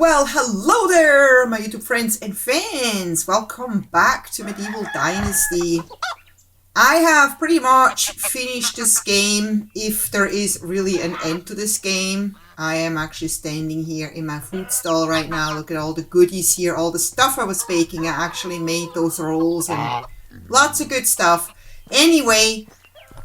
Well, hello there, my YouTube friends and fans. Welcome back to Medieval Dynasty. I have pretty much finished this game, if there is really an end to this game. I am actually standing here in my food stall right now. Look at all the goodies here, all the stuff I was baking. I actually made those rolls and lots of good stuff. Anyway,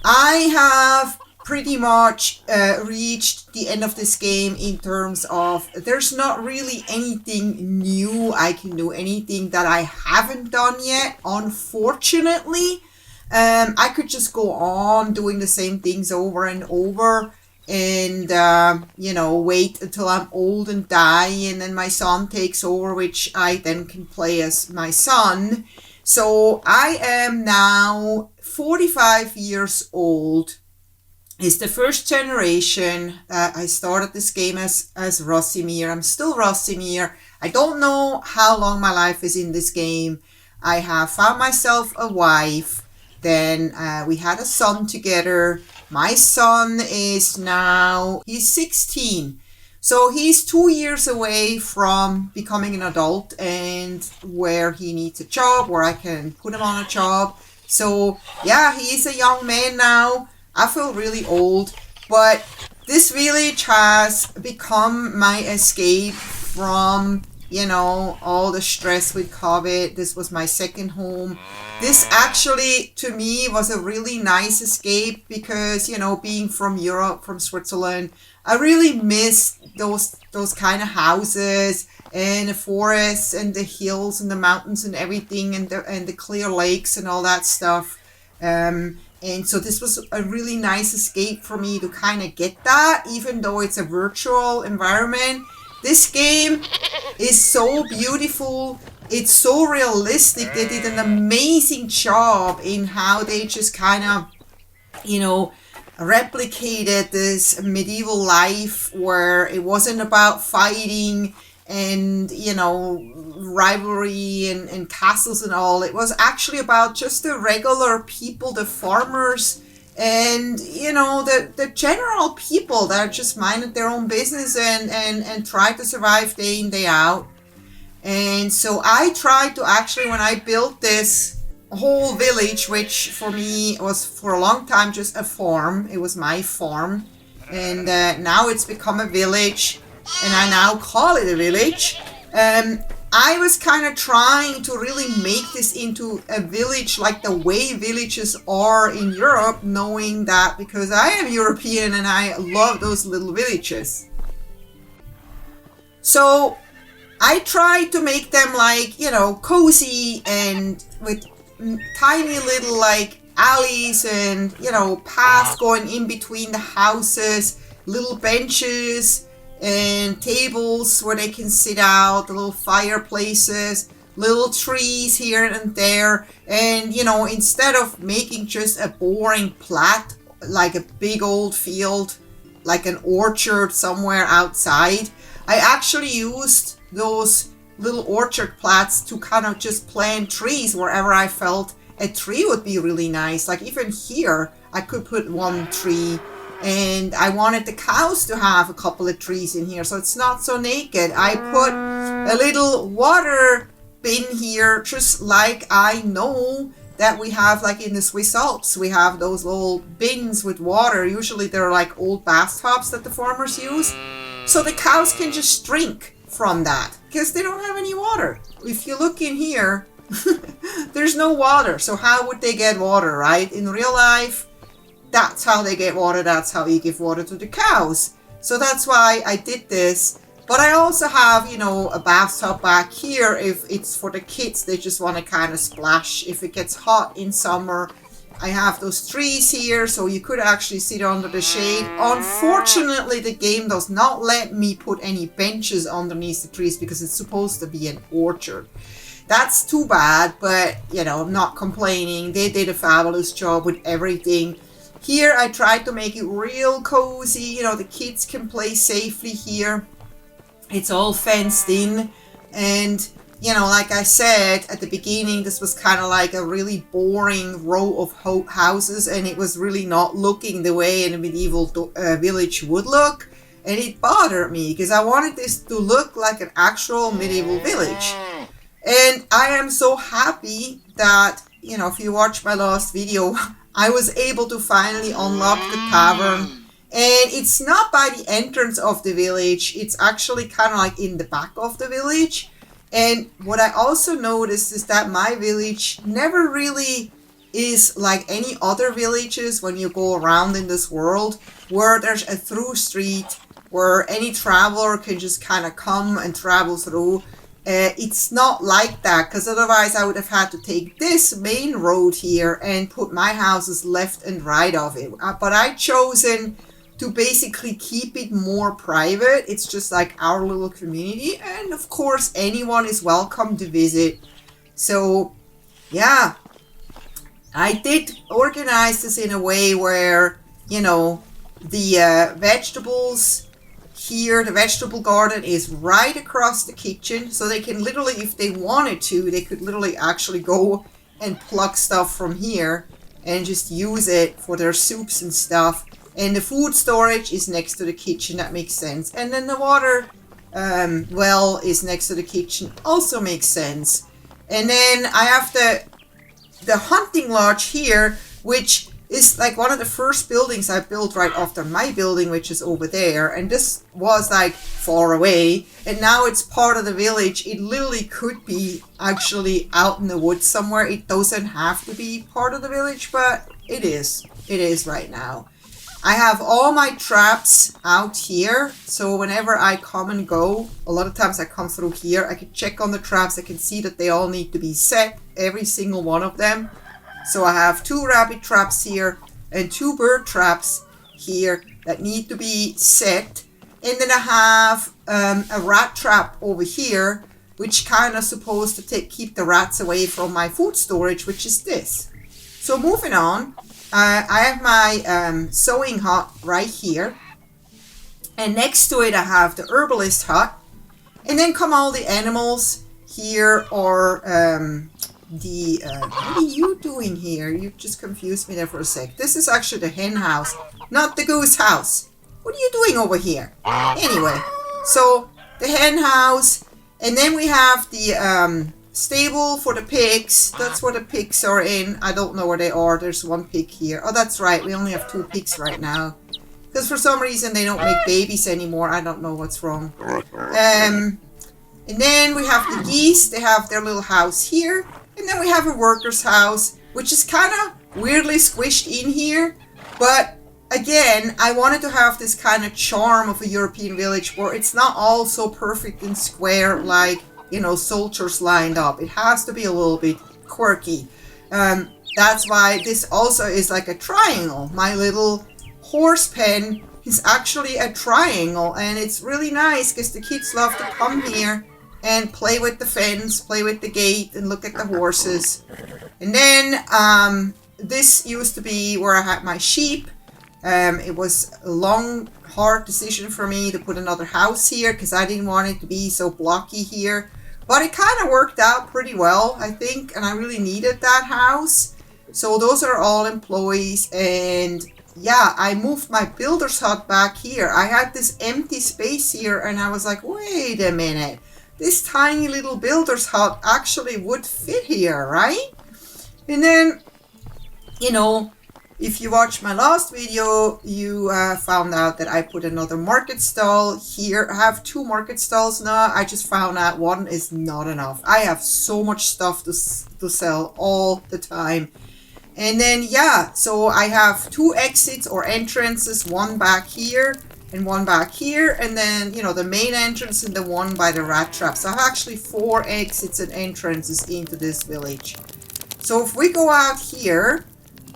I have pretty much reached the end of this game in terms of there's not really anything new I can do, anything that I haven't done yet, unfortunately. I could just go on doing the same things over and over and, you know, wait until I'm old and die and then my son takes over, which I then can play as my son. So I am now 45 years old. It's the first generation. I started this game as Rosimir. I'm still Rosimir. I don't know how long my life is in this game. I have found myself a wife. Then we had a son together. My son is now, he's 16. So he's 2 years away from becoming an adult and where he needs a job, where I can put him on a job. So yeah, he is a young man now. I feel really old, but this village has become my escape from, you know, all the stress with COVID. This was my second home. This actually, to me, was a really nice escape because, you know, being from Europe, from Switzerland, I really miss those kind of houses and the forests and the hills and the mountains and everything and the clear lakes and all that stuff. And so this was a really nice escape for me to kind of get that, even though it's a virtual environment. This game is so beautiful. It's so realistic. They did an amazing job in how they just kind of, you know, replicated this medieval life where it wasn't about fighting and, you know, rivalry and castles and all. It was actually about just the regular people, the farmers, and, you know, the general people that just minded their own business and tried to survive day in, day out. And so I tried to actually, when I built this whole village, which for me was for a long time just a farm, it was my farm, and now it's become a village. And I now call it a village. I was kind of trying to really make this into a village like the way villages are in Europe, knowing that because I am European and I love those little villages. So I tried to make them like, you know, cozy and with tiny little like alleys and, you know, paths going in between the houses, little benches and tables where they can sit out, the little fireplaces, little trees here and there. And, you know, instead of making just a boring plat, like a big old field, like an orchard somewhere outside, I actually used those little orchard plats to kind of just plant trees wherever I felt a tree would be really nice. Like even here, I could put one tree. And I wanted the cows to have a couple of trees in here, so it's not so naked. I put a little water bin here, just like I know that we have like in the Swiss Alps. We have those little bins with water. Usually they're like old bathtubs that the farmers use. So the cows can just drink from that because they don't have any water. If you look in here, there's no water. So how would they get water, right? In real life, that's how they get water. That's how you give water to the cows. So that's why I did this. But I also have, you know, a bathtub back here if it's for the kids. They just want to kind of splash if it gets hot in summer. I have those trees here, so you could actually sit under the shade. Unfortunately, the game does not let me put any benches underneath the trees because it's supposed to be an orchard. That's too bad, but, you know, I'm not complaining. They did a fabulous job with everything. Here I tried to make it real cozy, you know, the kids can play safely here. It's all fenced in and, you know, like I said at the beginning, this was kind of like a really boring row of houses and it was really not looking the way a medieval village would look. and it bothered me because I wanted this to look like an actual medieval village. And I am so happy that, you know, if you watch my last video, I was able to finally unlock the tavern. And it's not by the entrance of the village, it's actually kind of like in the back of the village. And what I also noticed is that my village never really is like any other villages when you go around in this world, where there's a through street where any traveler can just kind of come and travel through. It's not like that, because otherwise I would have had to take this main road here and put my houses left and right of it. But I chosen to basically keep it more private. It's just like our little community, and of course anyone is welcome to visit. So yeah, I did organize this in a way where, you know, the vegetables here, the vegetable garden is right across the kitchen, so they can literally, if they wanted to, they could literally actually go and pluck stuff from here and just use it for their soups and stuff. And the food storage is next to the kitchen, that makes sense. And then the water well is next to the kitchen, also makes sense. And then I have the hunting lodge here, which is like one of the first buildings I built right after my building, which is over there. And this was like far away, and now it's part of the village. It literally could be actually out in the woods somewhere. It doesn't have to be part of the village, but it is. It is right now. I have all my traps out here, so whenever I come and go, a lot of times I come through here, I can check on the traps. I can see that they all need to be set, every single one of them. So I have 2 rabbit traps here and 2 bird traps here that need to be set. And then I have a rat trap over here, which kind of supposed to keep the rats away from my food storage, which is this. So moving on, I have my sewing hut right here. And next to it I have the herbalist hut. And then come all the animals. Here are what are you doing here? You just confused me there for a sec. This is actually the hen house, not the goose house. What are you doing over here? Anyway, so the hen house, and then we have the stable for the pigs. That's where the pigs are in. I don't know where they are. There's 1 pig here. Oh, that's right. We only have 2 pigs right now, because for some reason they don't make babies anymore. I don't know what's wrong. And then we have the geese. They have their little house here. And then we have a worker's house, which is kind of weirdly squished in here. But again, I wanted to have this kind of charm of a European village where it's not all so perfect and square like, you know, soldiers lined up. It has to be a little bit quirky. That's why this also is like a triangle. My little horse pen is actually a triangle, and it's really nice because the kids love to come here and play with the fence, play with the gate, and look at the horses. And then this used to be where I had my sheep. It was a long, hard decision for me to put another house here because I didn't want it to be so blocky here. But it kind of worked out pretty well, I think, and I really needed that house. So those are all employees, and yeah, I moved my builder's hut back here. I had this empty space here, and I was like, wait a minute. This tiny little builder's hut actually would fit here, right? And then, you know, if you watched my last video, you found out that I put another market stall here. I have 2 market stalls now. I just found out 1 is not enough. I have so much stuff to sell all the time. And then, yeah, so I have 2 exits or entrances, 1 back here and 1 back here, and then, you know, the main entrance and the 1 by the rat trap. So I have actually 4 exits and entrances into this village. So if we go out here,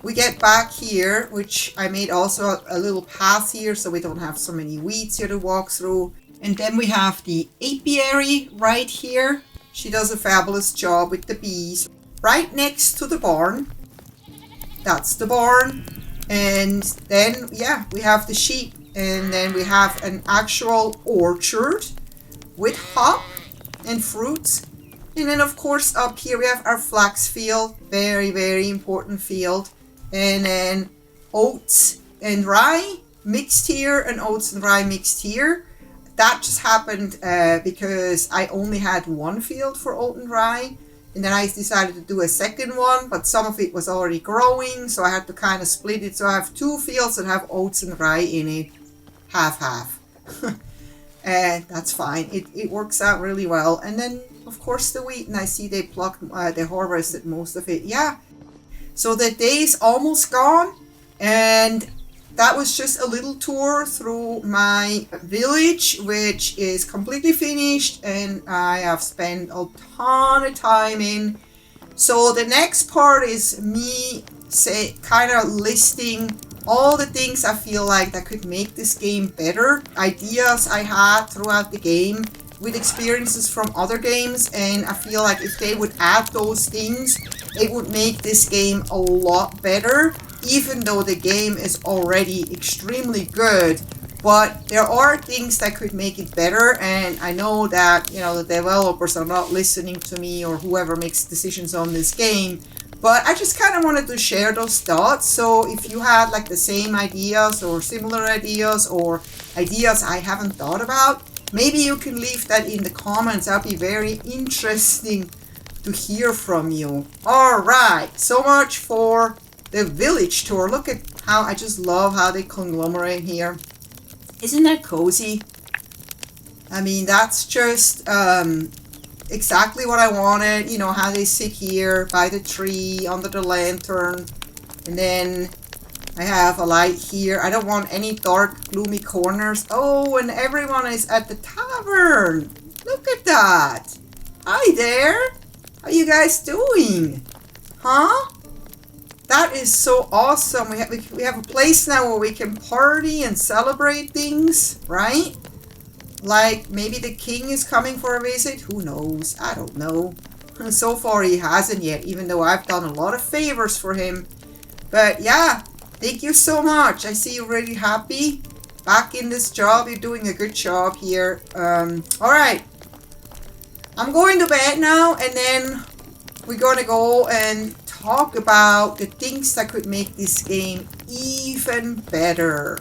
we get back here, which I made also a little path here so we don't have so many weeds here to walk through. And then we have the apiary right here. She does a fabulous job with the bees. Right next to the barn. That's the barn. And then, yeah, we have the sheep. And then we have an actual orchard with hop and fruits. And then, of course, up here we have our flax field. Very, very important field. And then oats and rye. mixed here and oats and rye mixed here. That just happened because I only had one field for oat and rye. And then I decided to do a second one, but some of it was already growing, so I had to kind of split it. So I have two fields that have oats and rye in it, half. And that's fine. It works out really well. And then, of course, the wheat, and I see they plucked, they harvested most of it. Yeah. So the day's almost gone, and that was just a little tour through my village, which is completely finished, and I have spent a ton of time in. So the next part is me kind of listing all the things I feel like that could make this game better, ideas I had throughout the game with experiences from other games, and I feel like if they would add those things, it would make this game a lot better, even though the game is already extremely good. But there are things that could make it better, and I know that, you know, the developers are not listening to me or whoever makes decisions on this game. But I just kind of wanted to share those thoughts. So if you had like the same ideas or similar ideas or ideas I haven't thought about, maybe you can leave that in the comments. That'd be very interesting to hear from you. Alright, so much for the village tour. Look at how, I just love how they conglomerate here. Isn't that cozy? I mean, that's just exactly what I wanted. You know, how they sit here by the tree under the lantern. And then I have a light here. I don't want any dark, gloomy corners. Oh, and everyone is at the tavern. Look at that. Hi there. How you guys doing? Huh? That is so awesome. We have a place now where we can party and celebrate things, right? Like maybe the king is coming for a visit. Who knows? I don't know. So far he hasn't yet, even though I've done a lot of favors for him. But yeah, thank you so much. I see you're really happy back in this job. You're doing a good job here. Alright. I'm going to bed now, and then we're gonna go and talk about the things that could make this game even better.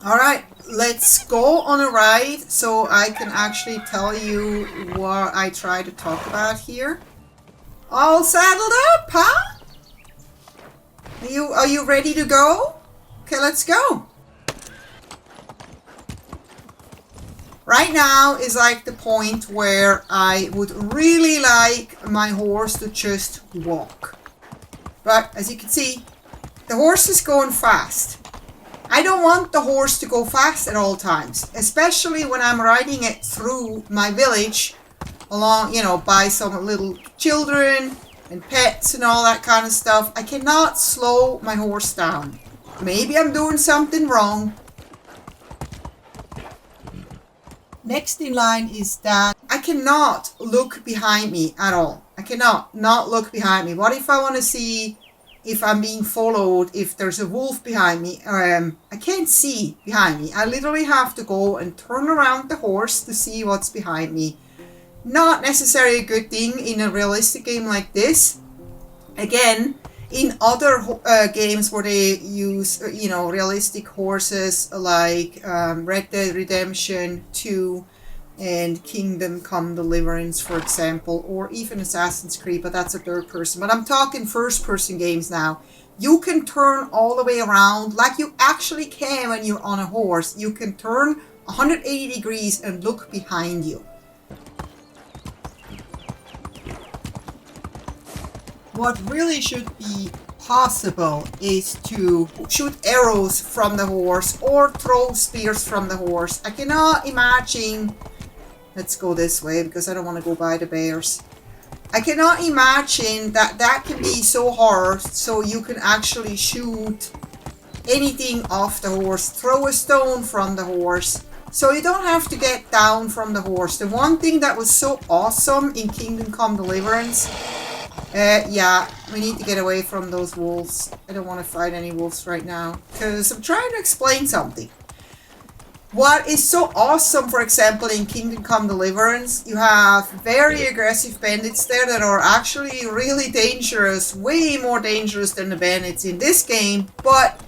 Alright, let's go on a ride so I can actually tell you what I try to talk about here. All saddled up, huh? Are you ready to go? Okay, let's go. Right now is like the point where I would really like my horse to just walk. But as you can see, the horse is going fast. I don't want the horse to go fast at all times, especially when I'm riding it through my village along, you know, by some little children and pets and all that kind of stuff. I cannot slow my horse down. Maybe I'm doing something wrong. Next in line is that I cannot look behind me at all. I cannot not look behind me. What if I want to see if I'm being followed, if there's a wolf behind me? I can't see behind me. I literally have to go and turn around the horse to see what's behind me. Not necessarily a good thing in a realistic game like this. Again, in other games where they use, you know, realistic horses like Red Dead Redemption 2 and Kingdom Come Deliverance, for example, or even Assassin's Creed, but that's a third person. But I'm talking first person games now. You can turn all the way around like you actually can when you're on a horse. You can turn 180 degrees and look behind you. What really should be possible is to shoot arrows from the horse or throw spears from the horse. I cannot imagine... Let's go this way because I don't want to go by the bears. I cannot imagine that that can be so hard so you can actually shoot anything off the horse. Throw a stone from the horse. So you don't have to get down from the horse. The one thing that was so awesome in Kingdom Come Deliverance... yeah, we need to get away from those wolves. I don't want to fight any wolves right now because I'm trying to explain something. What is so awesome, for example, in Kingdom Come Deliverance, you have very aggressive bandits there that are actually really dangerous, way more dangerous than the bandits in this game, but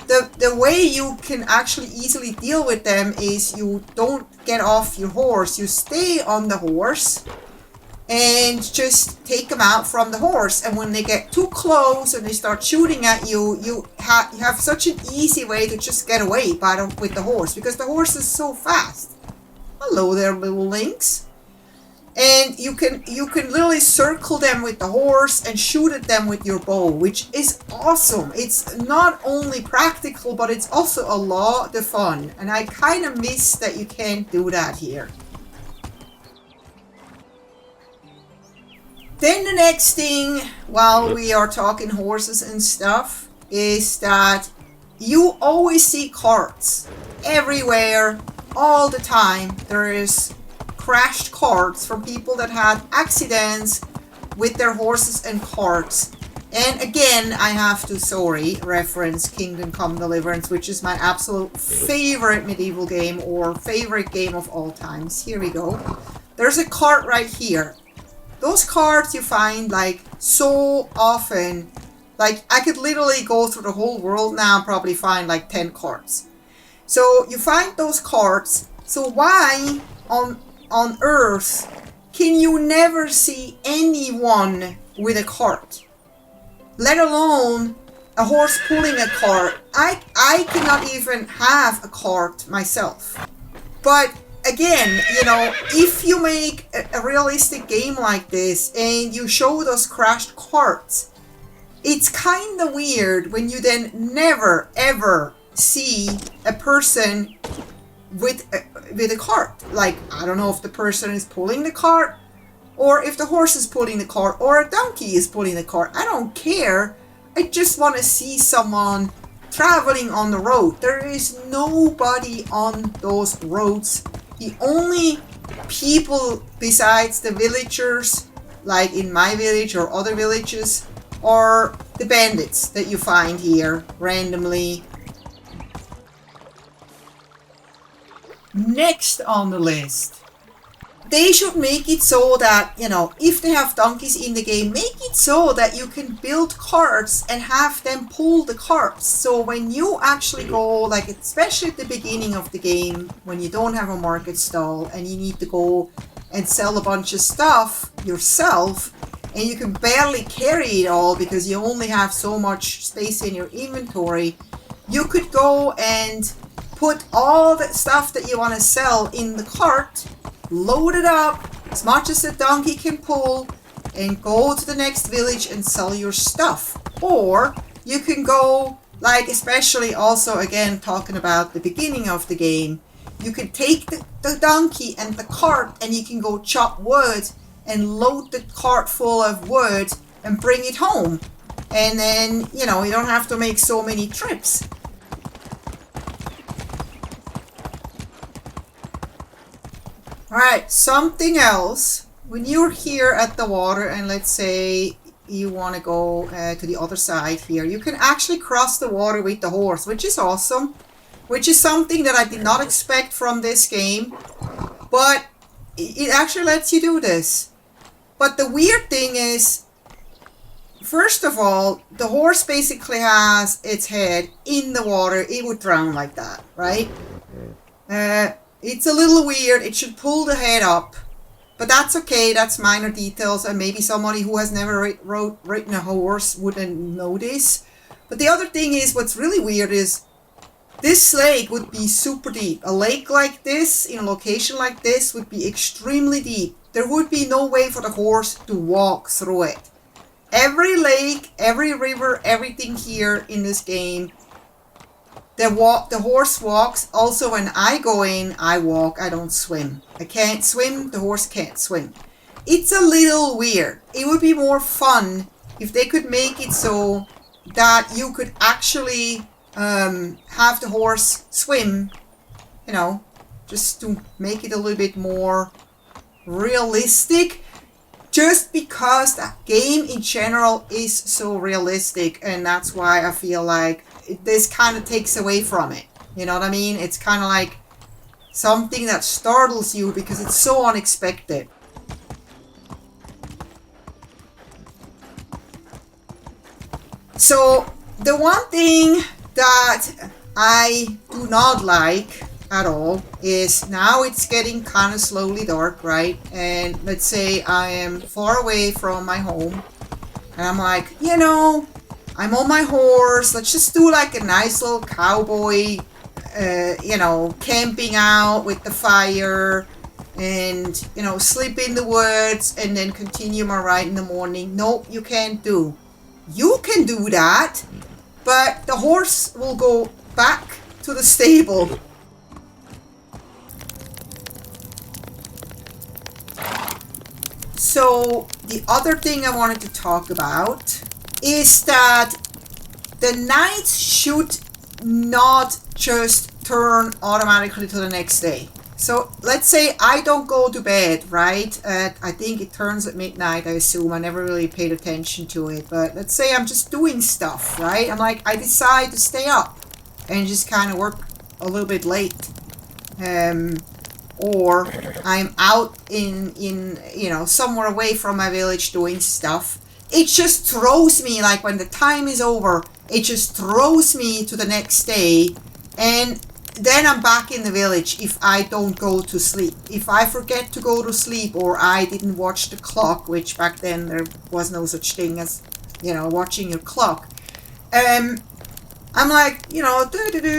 the way you can actually easily deal with them is you don't get off your horse, you stay on the horse and just take them out from the horse. And when they get too close and they start shooting at you, you have such an easy way to just get away with the horse, because the horse is so fast. Hello there, little lynx. And you can literally circle them with the horse and shoot at them with your bow, which is awesome. It's not only practical, but it's also a lot of fun. And I kind of miss that you can't do that here. Then the next thing, while we are talking horses and stuff, is that you always see carts everywhere, all the time. There is crashed carts from people that had accidents with their horses and carts. And again, I have to, reference Kingdom Come Deliverance, which is my absolute favorite medieval game or favorite game of all times. Here we go. There's a cart right here. Those carts you find like so often. Like I could literally go through the whole world now and probably find like 10 carts. So you find those carts. So why on Earth can you never see anyone with a cart? Let alone a horse pulling a cart. I cannot even have a cart myself. But again, you know, if you make a realistic game like this and you show those crashed carts, it's kind of weird when you then never ever see a person with a cart. Like, I don't know if the person is pulling the cart, or if the horse is pulling the cart, or a donkey is pulling the cart. I don't care. I just want to see someone traveling on the road. There is nobody on those roads. The only people besides the villagers, like in my village or other villages, are the bandits that you find here randomly. Next on the list, they should make it so that, you know, if they have donkeys in the game, make it so that you can build carts and have them pull the carts. So when you actually go, like especially at the beginning of the game, when you don't have a market stall and you need to go and sell a bunch of stuff yourself, and you can barely carry it all because you only have so much space in your inventory, you could go and put all the stuff that you want to sell in the cart, load it up as much as the donkey can pull, and go to the next village and sell your stuff. Or you can go, like especially also again talking about the beginning of the game, you can take the donkey and the cart and you can go chop wood and load the cart full of wood and bring it home. And then, you know, you don't have to make so many trips. Alright, something else. When you're here at the water and let's say you want to go to the other side here, you can actually cross the water with the horse, which is awesome. Which is something that I did not expect from this game. But it actually lets you do this. But the weird thing is, first of all, the horse basically has its head in the water. It would drown like that, right? It's a little weird. It should pull the head up. But that's okay. That's minor details. And maybe somebody who has never ridden a horse wouldn't know this. But the other thing is, what's really weird is, this lake would be super deep. A lake like this, in a location like this, would be extremely deep. There would be no way for the horse to walk through it. Every lake, every river, everything here in this game, the horse walks. Also, when I go in, I walk. I don't swim. I can't swim. The horse can't swim. It's a little weird. It would be more fun if they could make it so that you could actually have the horse swim, you know, just to make it a little bit more realistic, just because the game in general is so realistic, and that's why I feel like this kind of takes away from it. You know what I mean? It's kind of like Something that startles you because it's so unexpected. So the one thing that I do not like at all is now it's getting kind of slowly dark, right? And let's say I am far away from my home and I'm like, you know, I'm on my horse, let's just do like a nice little cowboy, you know, camping out with the fire and, you know, sleep in the woods and then continue my ride in the morning. Nope, you can't do. You can do that, but the horse will go back to the stable. So the other thing I wanted to talk about is that the nights should not just turn automatically to the next day. So let's say I don't go to bed, right? I think it turns at midnight, I assume. I never really paid attention to it. But let's say I'm just doing stuff, right? I'm like, I decide to stay up and just kind of work a little bit late. Or I'm out in you know, somewhere away from my village doing stuff. It just throws me, like when the time is over, it just throws me to the next day. And then I'm back in the village if I don't go to sleep. If I forget to go to sleep or I didn't watch the clock, which back then there was no such thing as, you know, watching your clock. I'm like, you know,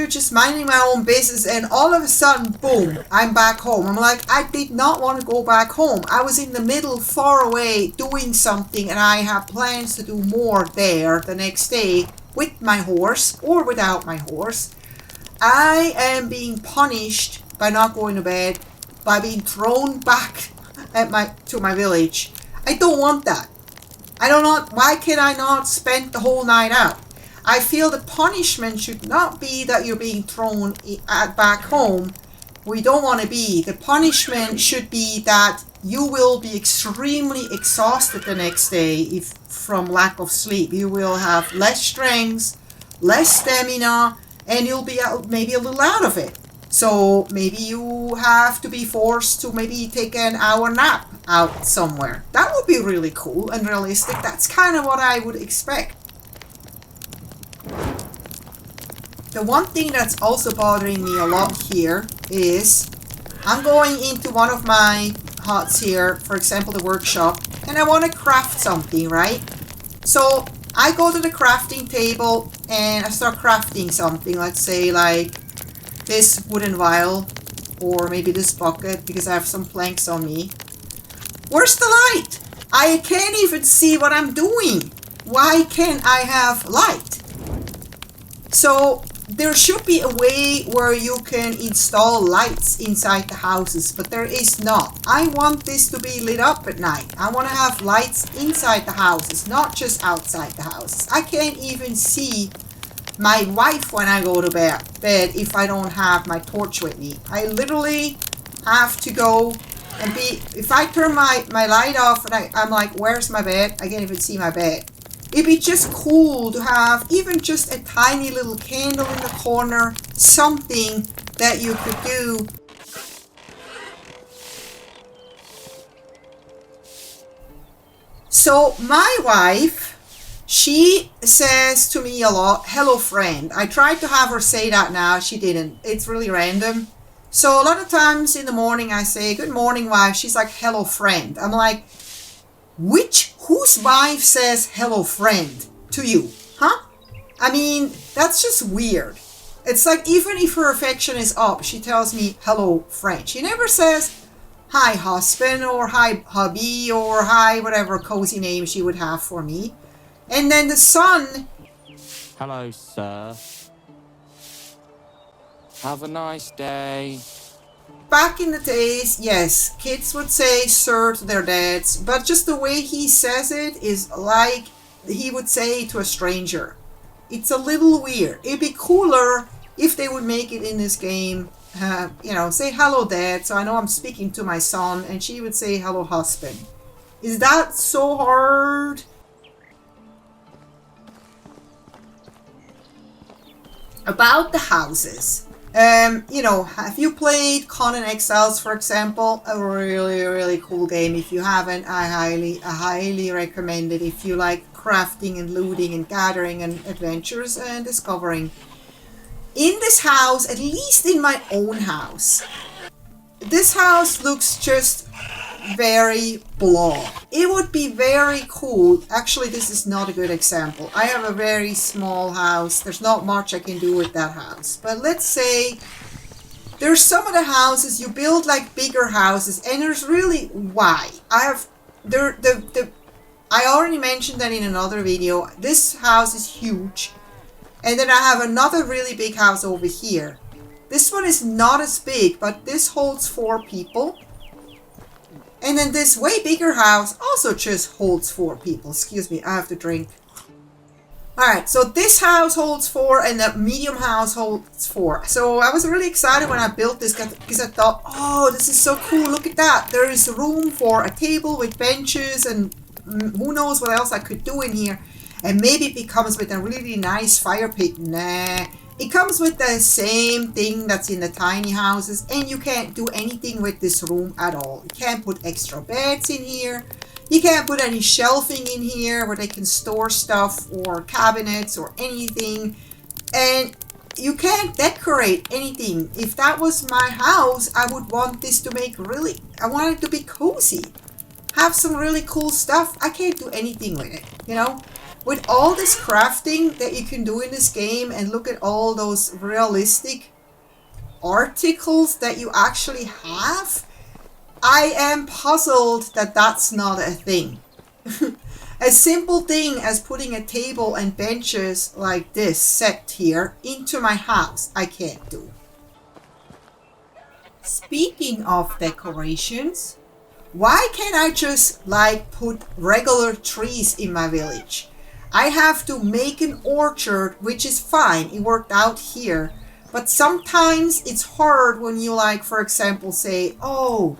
just minding my own business, and all of a sudden, boom, I'm back home. I'm like, I did not want to go back home. I was in the middle, far away, doing something, and I have plans to do more there the next day with my horse or without my horse. I am being punished by not going to bed, by being thrown back to my village. I don't want that. Why can I not spend the whole night out? I feel the punishment should not be that you're being thrown back home. We don't want to be. The punishment should be that you will be extremely exhausted the next day if from lack of sleep. You will have less strength, less stamina, and you'll be maybe a little out of it. So maybe you have to be forced to maybe take an hour nap out somewhere. That would be really cool and realistic. That's kind of what I would expect. The one thing that's also bothering me a lot here is I'm going into one of my huts here, for example the workshop, and I want to craft something, right? So I go to the crafting table and I start crafting something, let's say like this wooden vial or maybe this bucket because I have some planks on me. Where's the light? I can't even see what I'm doing. Why can't I have light? So there should be a way where you can install lights inside the houses, but there is not. I want this to be lit up at night. I want to have lights inside the houses, not just outside the houses. I can't even see my wife when I go to bed if I don't have my torch with me. I literally have to go and if I turn my light off and I'm like, where's my bed? I can't even see my bed. It'd be just cool to have even just a tiny little candle in the corner, something that you could do. So my wife, she says to me a lot, hello friend. I tried to have her say that now, she didn't. It's really random. So a lot of times in the morning I say, good morning wife. She's like, hello friend. I'm like, whose wife says hello friend to you? Huh? I mean, that's just weird. It's like even if her affection is up, she tells me hello friend. She never says hi husband or hi hubby or hi whatever cozy name she would have for me. And then the son. Hello, sir. Have a nice day. Back in the days, yes, kids would say sir to their dads, but just the way he says it is like he would say to a stranger. It's a little weird. It'd be cooler if they would make it in this game, you know, say hello dad, so I know I'm speaking to my son, and she would say hello husband. Is that so hard? About the houses. You know, have you played Conan Exiles, for example? A really cool game. If you haven't, I highly recommend it. If you like crafting and looting and gathering and adventures and discovering. In this house, at least in my own house, this house looks just very blah. It would be very cool. Actually, this is not a good example. I have a very small house. There's not much I can do with that house. But let's say there's some of the houses you build like bigger houses, and there's really why. I already mentioned that in another video. This house is huge. And then I have another really big house over here. This one is not as big, but this holds 4 people. And then this way bigger house also just holds 4 people. Excuse me, I have to drink. Alright, so this house holds 4 and the medium house holds 4. So I was really excited when I built this because I thought, oh, this is so cool. Look at that. There is room for a table with benches and who knows what else I could do in here. And maybe it comes with a really nice fire pit. Nah. It comes with the same thing that's in the tiny houses, and you can't do anything with this room at all. You can't put extra beds in here. You can't put any shelving in here where they can store stuff or cabinets or anything. And you can't decorate anything. If that was my house, I would want this to make I want it to be cozy. Have some really cool stuff. I can't do anything with it, you know? With all this crafting that you can do in this game, and look at all those realistic articles that you actually have, I am puzzled that that's not a thing. A simple thing as putting a table and benches like this set here into my house, I can't do. Speaking of decorations, why can't I just like put regular trees in my village? I have to make an orchard, which is fine. It worked out here. But sometimes it's hard when you like, for example, say, oh,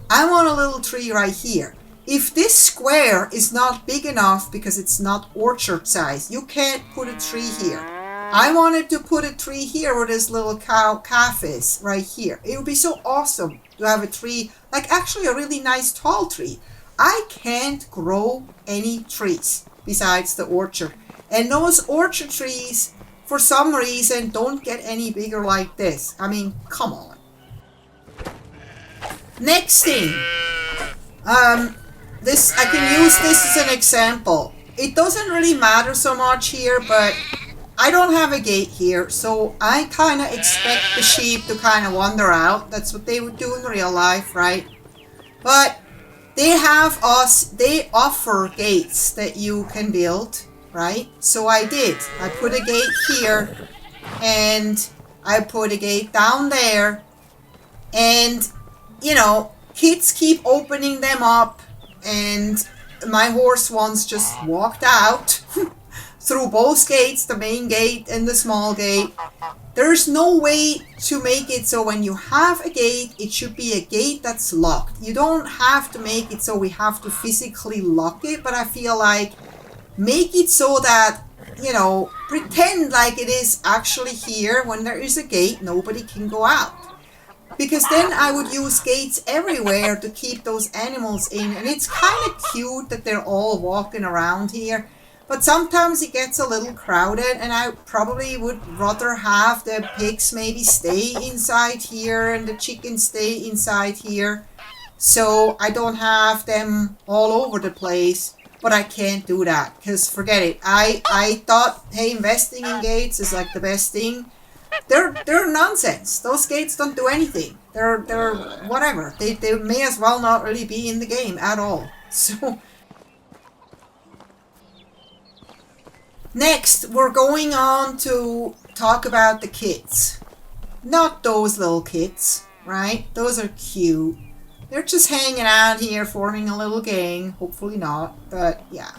I want a little tree right here. If this square is not big enough because it's not orchard size, you can't put a tree here. I wanted to put a tree here where this little calf is, right here. It would be so awesome to have a tree, like actually a really nice tall tree. I can't grow any trees besides the orchard. And those orchard trees, for some reason, don't get any bigger like this. I mean, come on. Next thing. I can use this as an example. It doesn't really matter so much here, but I don't have a gate here, so I kind of expect the sheep to kind of wander out. That's what they would do in real life, right? But they offer gates that you can build, right? So I did. I put a gate here, and I put a gate down there, and, you know, kids keep opening them up, and my horse once just walked out through both gates, the main gate and the small gate. There's no way to make it so when you have a gate, it should be a gate that's locked. You don't have to make it so we have to physically lock it, but I feel like make it so that, you know, pretend like it is actually here. When there is a gate, nobody can go out. Because then I would use gates everywhere to keep those animals in. And it's kind of cute that they're all walking around here. But sometimes it gets a little crowded, and I probably would rather have the pigs maybe stay inside here and the chickens stay inside here. So I don't have them all over the place, but I can't do that because forget it. I thought, hey, investing in gates is like the best thing. They're nonsense. Those gates don't do anything. They're whatever. They may as well not really be in the game at all. So next, we're going on to talk about the kids. Not those little kids, right? Those are cute. They're just hanging out here, forming a little gang. Hopefully not, but yeah.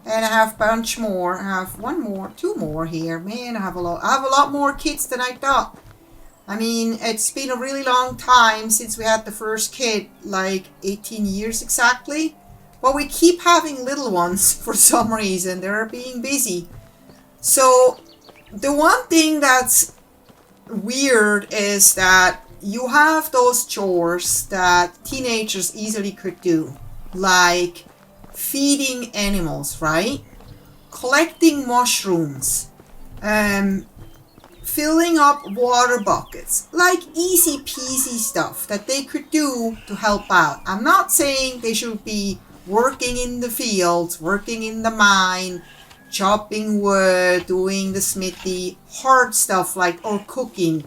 And I have a bunch more. I have one more, 2 more here. Man, I have a lot more kids than I thought. I mean, it's been a really long time since we had the first kid, like 18 years exactly. But we keep having little ones for some reason. They're being busy. So the one thing that's weird is that you have those chores that teenagers easily could do, like feeding animals, right? Collecting mushrooms, filling up water buckets, like easy peasy stuff that they could do to help out. I'm not saying they should be working in the fields, working in the mine, chopping wood, doing the smithy, hard stuff like, or cooking.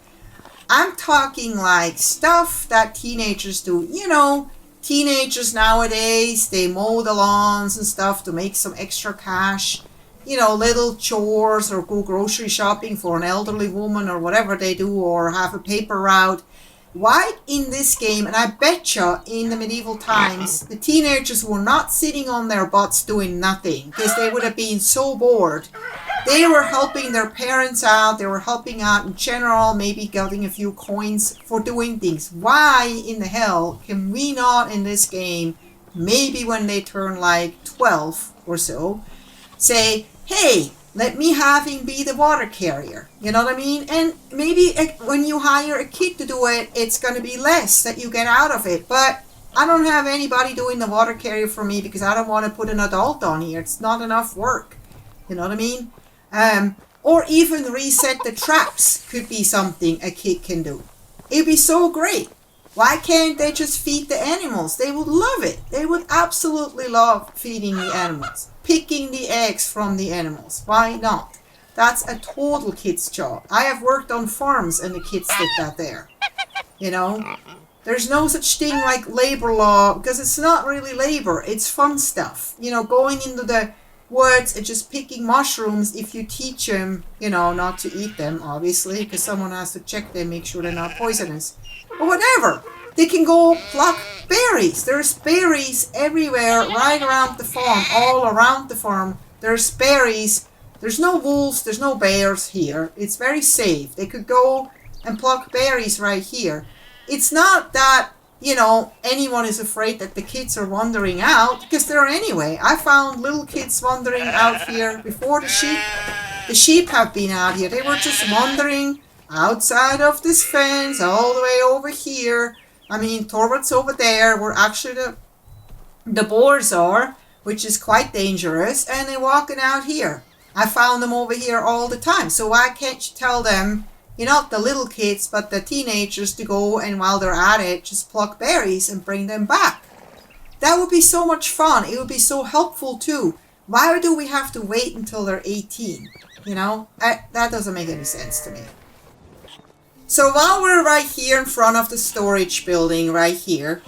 I'm talking like stuff that teenagers do. You know, teenagers nowadays, they mow the lawns and stuff to make some extra cash. You know, little chores, or go grocery shopping for an elderly woman, or whatever they do, or have a paper route. Why in this game, and I betcha in the medieval times, the teenagers were not sitting on their butts doing nothing, because they would have been so bored. They were helping their parents out, they were helping out in general, maybe getting a few coins for doing things. Why in the hell can we not in this game, maybe when they turn like 12 or so, say, hey, let me have him be the water carrier. You know what I mean? And maybe when you hire a kid to do it, it's going to be less that you get out of it. But I don't have anybody doing the water carrier for me because I don't want to put an adult on here. It's not enough work. You know what I mean? Or even reset the traps could be something a kid can do. It'd be so great. Why can't they just feed the animals? They would love it. They would absolutely love feeding the animals. Picking the eggs from the animals. Why not? That's a total kid's job. I have worked on farms and the kids did that there. You know? There's no such thing like labor law because it's not really labor. It's fun stuff. You know, going into the woods and just picking mushrooms if you teach them, you know, not to eat them, obviously, because someone has to check them, make sure they're not poisonous. Or whatever. They can go pluck berries. There's berries everywhere, right around the farm, all around the farm. There's berries. There's no wolves, there's no bears here. It's very safe. They could go and pluck berries right here. It's not that, you know, anyone is afraid that the kids are wandering out, because they're anyway. I found little kids wandering out here before the sheep. The sheep have been out here. They were just wandering outside of this fence, all the way over here. I mean, towards over there, where actually the boars are, which is quite dangerous, and they're walking out here. I found them over here all the time. So why can't you tell them, you know, not the little kids, but the teenagers to go and while they're at it, just pluck berries and bring them back? That would be so much fun. It would be so helpful too. Why do we have to wait until they're 18? You know, that doesn't make any sense to me. So while we're right here in front of the storage building, right here,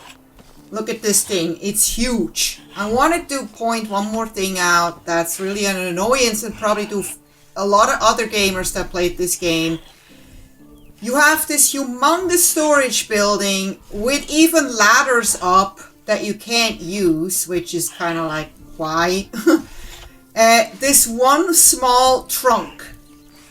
look at this thing. It's huge. I wanted to point one more thing out that's really an annoyance and probably to a lot of other gamers that played this game. You have this humongous storage building with even ladders up that you can't use, which is kind of like, why? This one small trunk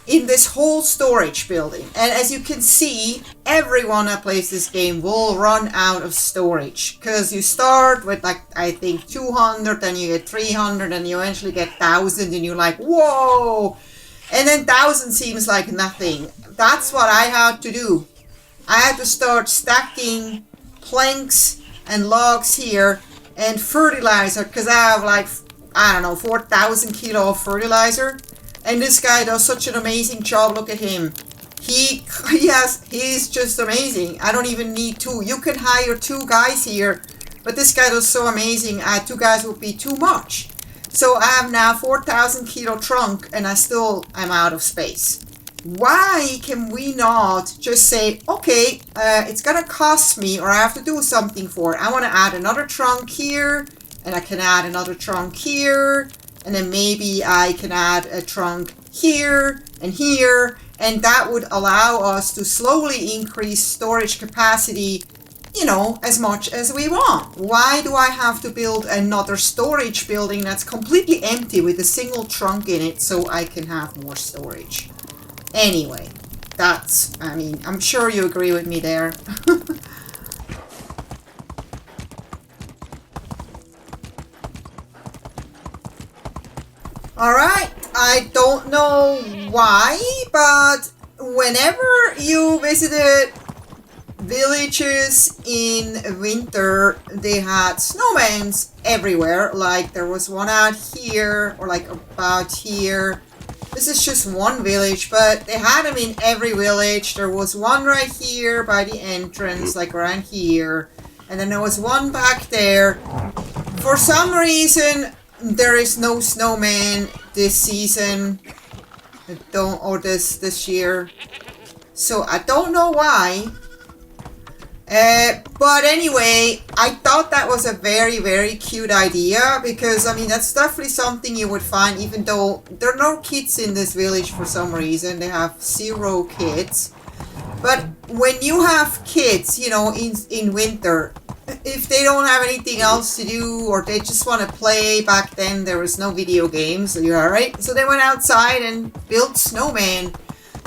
in this whole storage building. And as you can see, everyone that plays this game will run out of storage. Because you start with like, I think 200, then you get 300, and you eventually get 1,000, and you're like, whoa! And then 1,000 seems like nothing. That's what I had to do. I had to start stacking planks and logs here and fertilizer, because I have like, I don't know, 4,000 kilo of fertilizer. And this guy does such an amazing job. Look at him. He's just amazing. I don't even need two. You can hire 2 guys here, but this guy does so amazing. 2 guys would be too much. So I have now 4,000 kilo trunk, and I'm out of space. Why can we not just say, okay, it's gonna cost me, or I have to do something for it. I want to add another trunk here, and I can add another trunk here, and then maybe I can add a trunk here, and that would allow us to slowly increase storage capacity, you know, as much as we want. Why do I have to build another storage building that's completely empty with a single trunk in it so I can have more storage? Anyway, I'm sure you agree with me there. Alright, I don't know why, but whenever you visited villages in winter, they had snowmen everywhere. Like there was one out here, or like about here. This is just one village, but they had them in every village. There was one right here by the entrance, like around here. And then there was one back there. For some reason, there is no snowman this season. Or this year. So I don't know why. But anyway, I thought that was a very, very cute idea, because I mean that's definitely something you would find, even though there are no kids in this village for some reason. They have 0 kids. But when you have kids, you know, in winter, if they don't have anything else to do, or they just want to play, back then there was no video games, so you're alright. So they went outside and built snowman.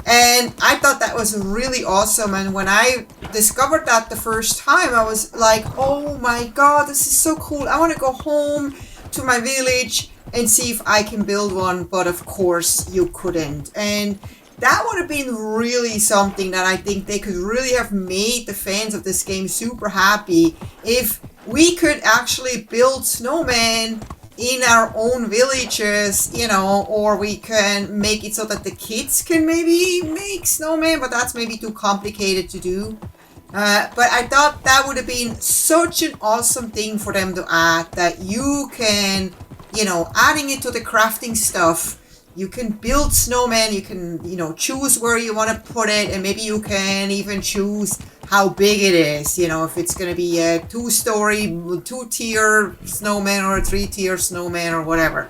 And I thought that was really awesome. And when I discovered that the first time, I was like, oh my god, this is so cool. I want to go home to my village and see if I can build one. But of course you couldn't. And that would have been really something that I think they could really have made the fans of this game super happy, if we could actually build snowmen in our own villages, you know, or we can make it so that the kids can maybe make snowmen, but that's maybe too complicated to do. But I thought that would have been such an awesome thing for them to add, that you can, you know, adding it to the crafting stuff, you can build snowmen, you can, you know, choose where you want to put it, and maybe you can even choose how big it is, you know, if it's going to be a 2-story, 2-tier snowman or a 3-tier snowman or whatever.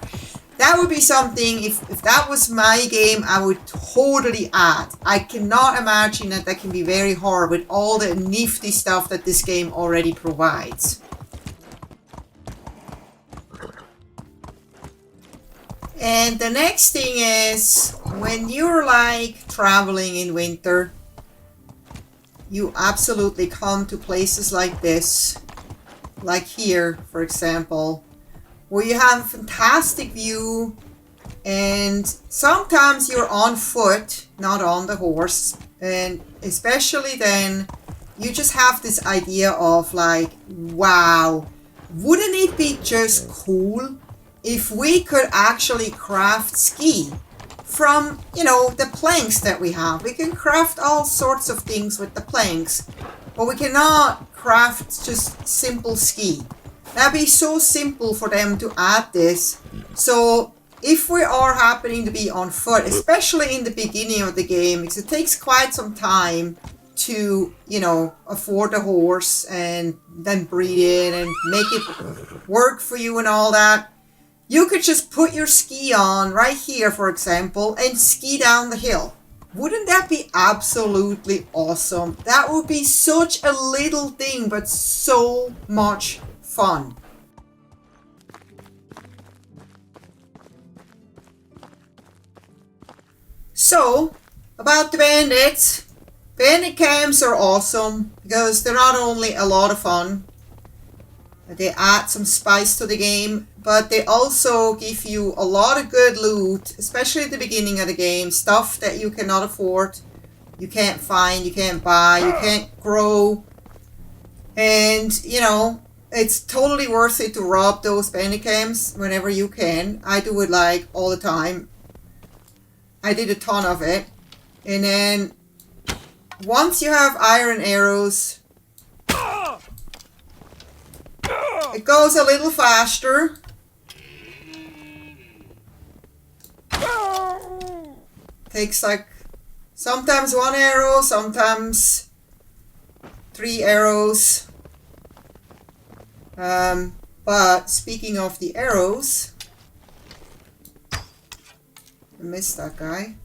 That would be something, if that was my game, I would totally add. I cannot imagine that can be very hard with all the nifty stuff that this game already provides. And the next thing is, when you're like traveling in winter, you absolutely come to places like this, like here, for example, where you have a fantastic view, and sometimes you're on foot, not on the horse, and especially then, you just have this idea of like, wow, wouldn't it be just cool if we could actually craft ski from, you know, the planks that we have. We can craft all sorts of things with the planks, but we cannot craft just simple ski. That'd be so simple for them to add this. So if we are happening to be on foot, especially in the beginning of the game, because it takes quite some time to, you know, afford a horse and then breed it and make it work for you and all that, you could just put your ski on right here, for example, and ski down the hill. Wouldn't that be absolutely awesome? That would be such a little thing, but so much fun. So, about the bandits. Bandit camps are awesome because they're not only a lot of fun, they add some spice to the game, but they also give you a lot of good loot, especially at the beginning of the game. Stuff that you cannot afford, you can't find, you can't buy, you can't grow. And, you know, it's totally worth it to rob those bandit camps whenever you can. I do it like all the time. I did a ton of it. And then, once you have iron arrows, it goes a little faster. Takes like sometimes 1 arrow, sometimes 3 arrows. But speaking of the arrows, I missed that guy.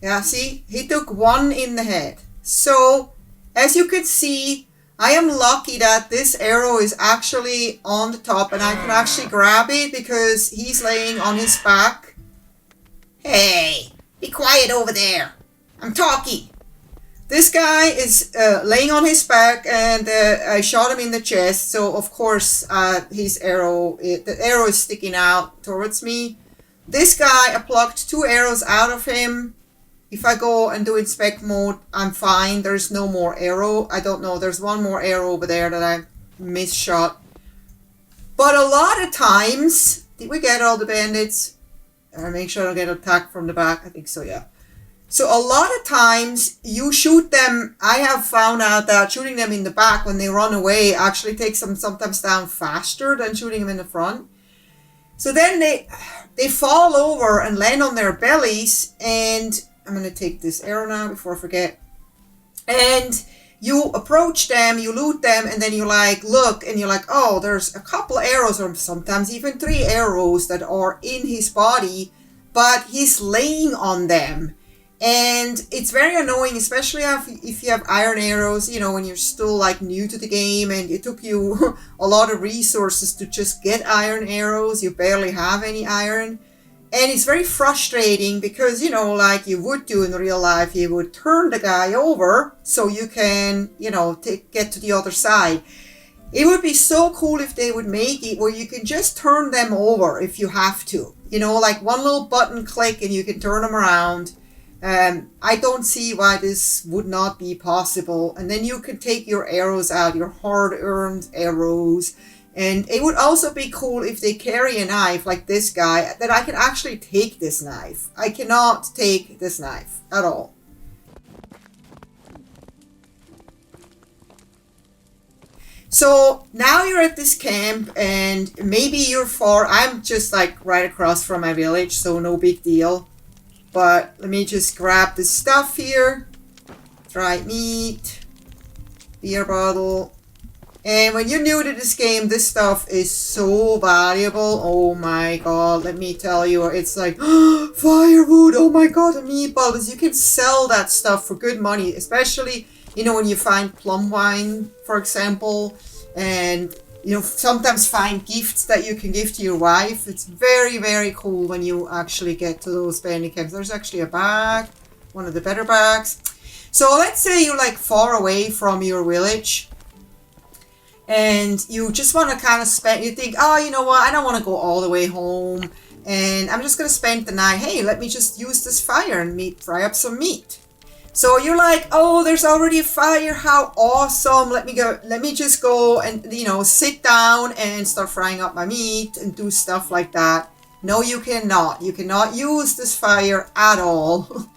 Yeah, see, he took 1 in the head. So, as you could see, I am lucky that this arrow is actually on the top and I can actually grab it because he's laying on his back. Hey, be quiet over there. I'm talking. This guy is laying on his back, and I shot him in the chest. So of course, the arrow is sticking out towards me. This guy, I plucked 2 arrows out of him. If I go and do inspect mode, I'm fine. There's no more arrow. I don't know. There's one more arrow over there that I misshot. But a lot of times, did we get all the bandits? Make sure I don't get attacked from the back. I think so, yeah. So a lot of times you shoot them. I have found out that shooting them in the back when they run away actually takes them sometimes down faster than shooting them in the front. So then they fall over and land on their bellies, and I'm going to take this arrow now before I forget. And you approach them, you loot them, and then you like look and you're like, oh, there's a couple arrows or sometimes even 3 arrows that are in his body, but he's laying on them. And it's very annoying, especially if you have iron arrows, you know, when you're still like new to the game and it took you a lot of resources to just get iron arrows. You barely have any iron. And it's very frustrating because, you know, like you would do in real life, you would turn the guy over so you can, you know, get to the other side. It would be so cool if they would make it where you can just turn them over if you have to. You know, like one little button click and you can turn them around. I don't see why this would not be possible. And then you can take your arrows out, your hard-earned arrows. And it would also be cool if they carry a knife like this guy, that I can actually take this knife. I cannot take this knife at all. So now you're at this camp and maybe you're far. I'm just like right across from my village, so no big deal. But let me just grab this stuff here. Dried meat, beer bottle. And when you're new to this game, this stuff is so valuable. Oh my god, let me tell you. It's like, firewood, oh my god, and meatballs. You can sell that stuff for good money. Especially, you know, when you find plum wine, for example. And, you know, sometimes find gifts that you can give to your wife. It's very, very cool when you actually get to those bandit camps. There's actually a bag, one of the better bags. So let's say you're like far away from your village and you just want to kind of spend, you think, oh, you know what, I don't want to go all the way home and I'm just going to spend the night. Hey, let me just use this fire and fry up some meat. So you're like, oh, there's already a fire. How awesome. Let me just go and, you know, sit down and start frying up my meat and do stuff like that. No, you cannot. You cannot use this fire at all.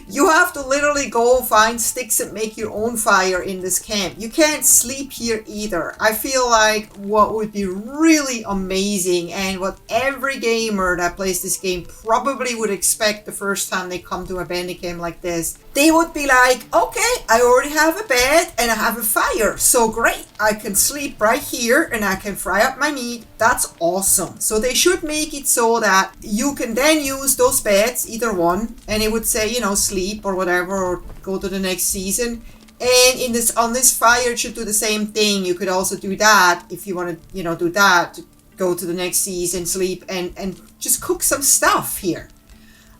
You have to literally go find sticks and make your own fire in this camp. You can't sleep here either. I feel like what would be really amazing and what every gamer that plays this game probably would expect the first time they come to a bandit camp like this. They would be like, okay, I already have a bed and I have a fire. So great, I can sleep right here and I can fry up my meat. That's awesome. So they should make it so that you can then use those beds, either one, and it would say, you know, sleep or whatever, or go to the next season. And on this fire, it should do the same thing. You could also do that if you want to, you know, do that, to go to the next season, sleep, and just cook some stuff here.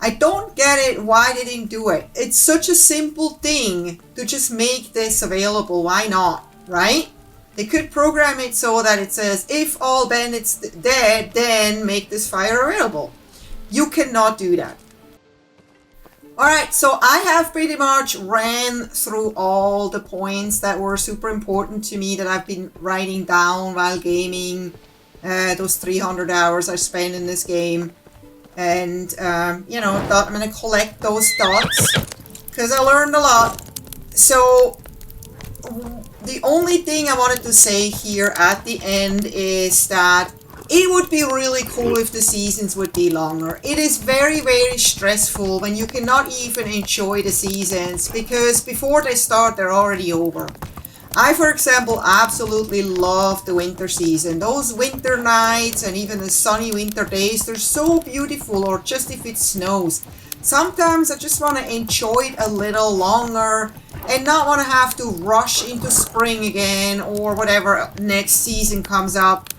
I don't get it why they didn't do it. It's such a simple thing to just make this available. Why not, right? They could program it so that it says, if all bandits dead, then make this fire available. You cannot do that. Alright, so I have pretty much ran through all the points that were super important to me that I've been writing down while gaming. Those 300 hours I spent in this game. And, you know, I thought I'm going to collect those dots because I learned a lot. So, the only thing I wanted to say here at the end is that it would be really cool if the seasons would be longer. It is very, very stressful when you cannot even enjoy the seasons because before they start, they're already over. I, for example, absolutely love the winter season. Those winter nights and even the sunny winter days, they're so beautiful, or just if it snows. Sometimes I just want to enjoy it a little longer and not want to have to rush into spring again or whatever next season comes up.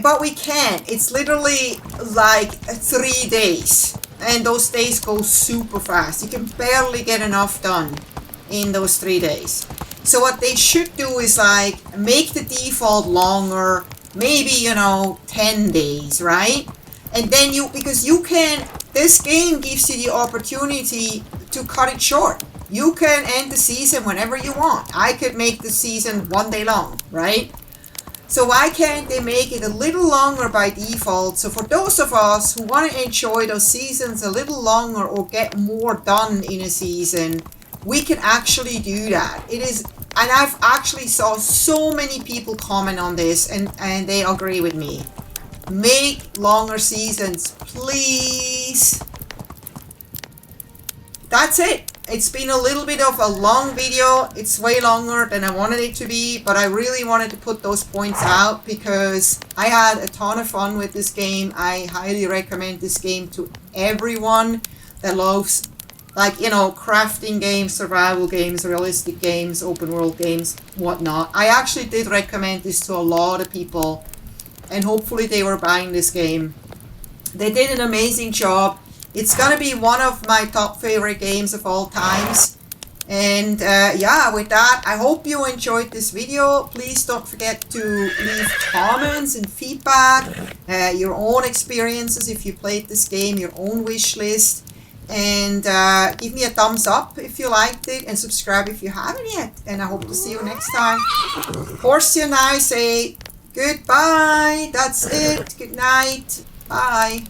But we can't. It's literally like 3 days. And those days go super fast. You can barely get enough done. in those 3 days. So what they should do is like make the default longer, maybe, you know, 10 days, right? And then because you can, this game gives you the opportunity to cut it short. You can end the season whenever you want. I could make the season 1 day long, right? So why can't they make it a little longer by default? So for those of us who want to enjoy those seasons a little longer or get more done in a season, we can actually do that. It is, and I've actually saw so many people comment on this and they agree with me. Make longer seasons, please. That's it. It's been a little bit of a long video. It's way longer than I wanted it to be, but I really wanted to put those points out because I had a ton of fun with this game. I highly recommend this game to everyone that loves, like, you know, crafting games, survival games, realistic games, open world games, whatnot. I actually did recommend this to a lot of people, and hopefully they were buying this game. They did an amazing job. It's gonna be one of my top favorite games of all times. And yeah, with that, I hope you enjoyed this video. Please don't forget to leave comments and feedback, your own experiences if you played this game, your own wish list. And give me a thumbs up if you liked it, and subscribe if you haven't yet. And I hope to see you next time. Horsey and I say goodbye. That's it. Good night. Bye.